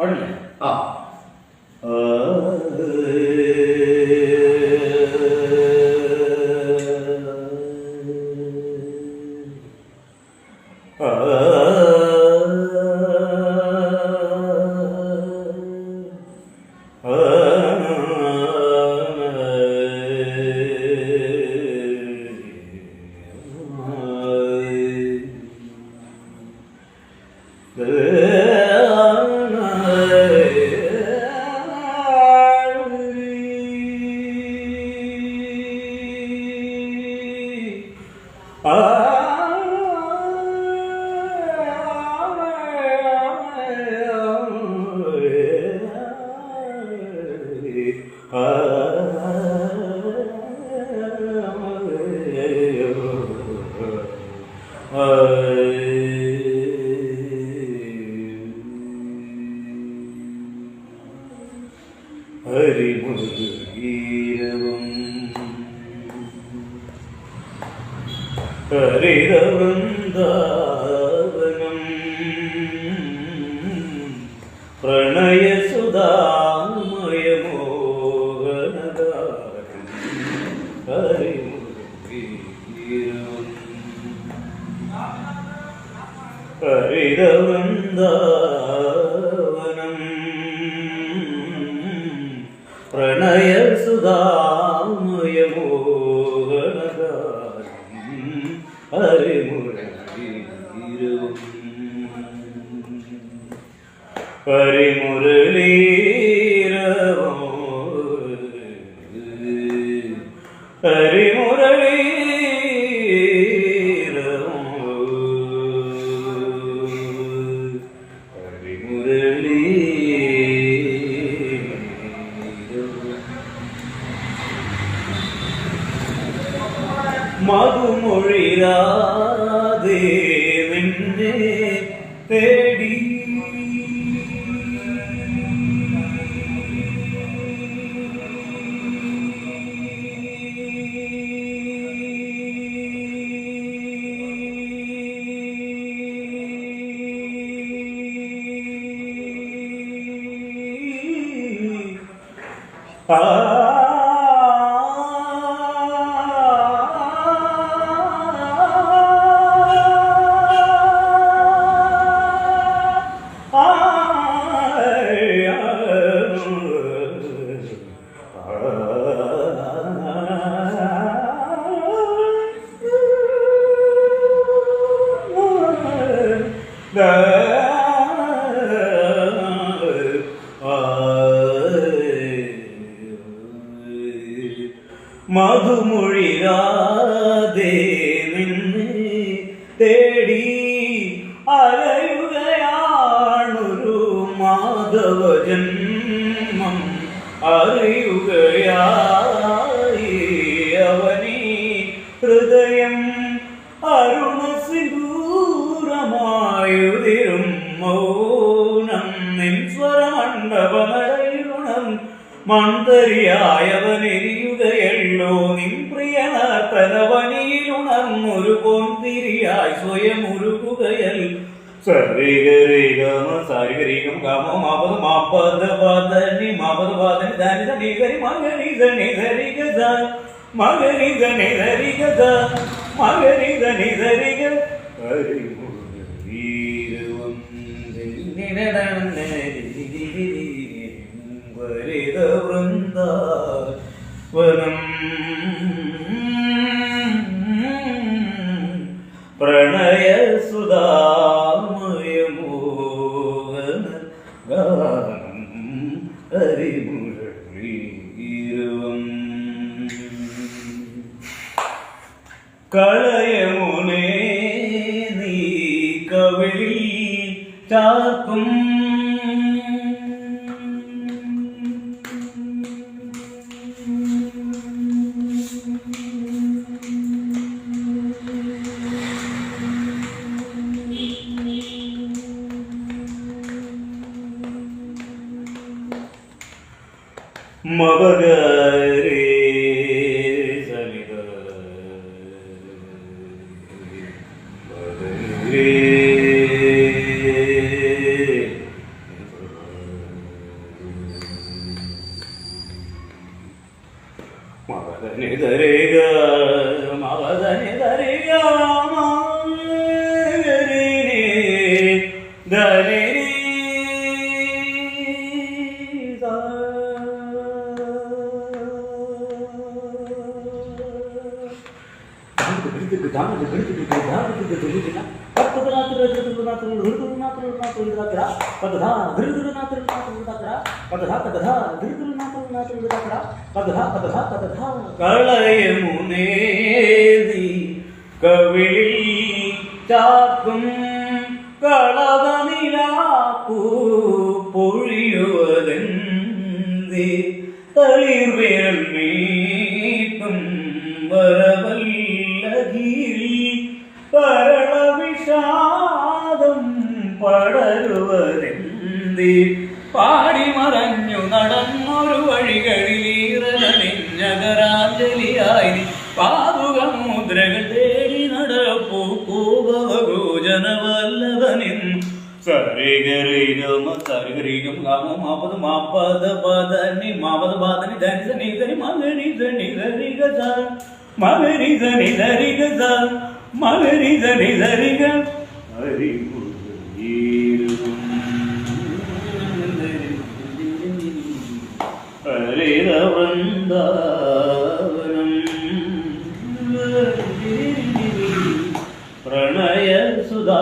പാടില്ലേ? ആ ഹരിമുരളീരവം ഹരിരവൃന്ദാവനം പ്രണയസുധാമയമോഹനഗാനം ഹരിമുരളീരവം ഹരിരവൃന്ദാവനം പ്രണയസുധാമയമോഹനഗാനം ഹരിമുരളീരവം ഹരിമുരളീരവം ഹരിമുരളീരവം മധുമൊഴിയാതെ നിന്നെ തേടി മധുമൊഴിയാതെ നിന്നെ തേടി അലയുകയാണൊരു മാധവജന്മം അറിയുകയായി അവനീ ഹൃദയം അരുണസിന്ദൂരമായുതിരും മൗനം നിൻ സ്വരമണ്ഡപനടയുണം മൺതരിയായവനെരിയുകയല്ലോ നിൻ പ്രിയനാർത്തനവനിയിലുണർന്നൊരു പൊൻതിരിയായി സ്വയം ഉരുകുകയൽ സരിഗരിഗമ സാരിഗരിഗം ഗമോ മാപദ മാപദ പദനി മാപദ പദനി ധനി ധനി ഗരി മഗരി ധനി ധരി ഗദ മഗരി ധനി ധരി ഗദ മഗരി ധനി ധരി ഗ ഹരിമുരളീരവം ഹരിതവൃന്ദാവനം പ്രണയസുധാമയമോഹനഗാനം ഹരിമുരളീരവം കളയമുനേ നീ കവിളിൽ ചാർത്തും മബഗരേ സനിദ ബദരേ പദനി ധരിക മവദനി ധരിക ധരി കളയമുനേതി കവിളിൽ ചാക്കും കളവനിലാപ്പൂ പൊഴിയുവതെന്തി തളിർവിരൽ മീട്ടും വരവല്ലഗിരി പരളവിഷാദം പടരുവതെന്തി പാടി മറഞ്ഞു നടന്നൊരു വഴികളിലീറലിഞ്ഞകരാഞ്ജലിയായി പാതുകമുദ്രകൾ തേടി നടപ്പൂ പൂഭവഗോജനവല്ലഭനിൻ സരിഗരിഗമ സരിഗരിഗം ഗമ മാപദ മാപദ പദനി മാപദ പദനി ധനി ധനി ധനി മഗരി ധനി ധരി ഗദ മഗരി ധനി ധരി ഗദ മഗരി ധനി ധരി ഗ ഹരി ഹരിത വൃന്ദാവനം പ്രണയ സുധാ